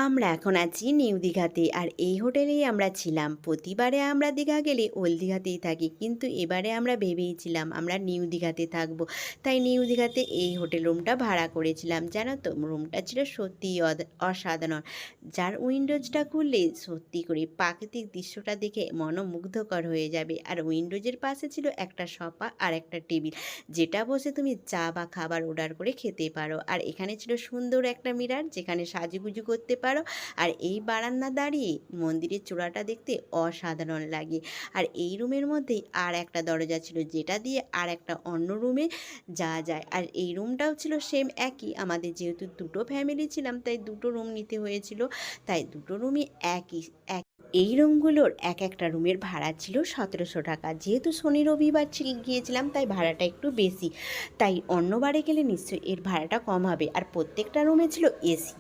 আমরা এখন আছি নিউ দীঘাতে। আর এই হোটেলেই আমরা ছিলাম। প্রতিবারে আমরা দীঘা গেলে ওল্ড দীঘাতেই থাকি। কিন্তু এবারে আমরা ভেবেইছিলাম আমরা নিউ দীঘাতে থাকবো। তাই নিউ দীঘাতে এই হোটেল রুমটা ভাড়া করেছিলাম। জানো তো রুমটা ছিল সত্যিই অসাধারণ। যার উইন্ডোজটা খুললে সত্যি করে প্রাকৃতিক দৃশ্যটা দেখে মনোমুগ্ধকর হয়ে যাবে। আর উইন্ডোজের পাশে ছিল একটা সোফা আর একটা টেবিল, যেটা বসে তুমি চা বা খাবার অর্ডার করে খেতে পারো। আর এখানে ছিল সুন্দর একটা মিরার, যেখানে সাজুগুজু করতে পারো। আর এই বারান্দা দাঁড়িয়ে মন্দিরের চূড়াটা দেখতে অসাধারণ লাগে। আর এই রুমের মধ্যেই আর একটা দরজা ছিল, যেটা দিয়ে আর একটা অন্য রুমে যাওয়া যায়। আর এই রুমটাও ছিল সেম একই। আমাদের যেহেতু দুটো ফ্যামিলি ছিলাম, তাই দুটো রুম নিতে হয়েছিল। তাই দুটো রুমই একই এক। এই রুমগুলোর এক একটা রুমের ভাড়া ছিল 1700 টাকা। যেহেতু শনি রবিবার গিয়েছিলাম, তাই ভাড়াটা একটু বেশি। তাই অন্যবারে গেলে নিশ্চয়ই এর ভাড়াটা কম হবে। আর প্রত্যেকটা রুমে ছিল এসি।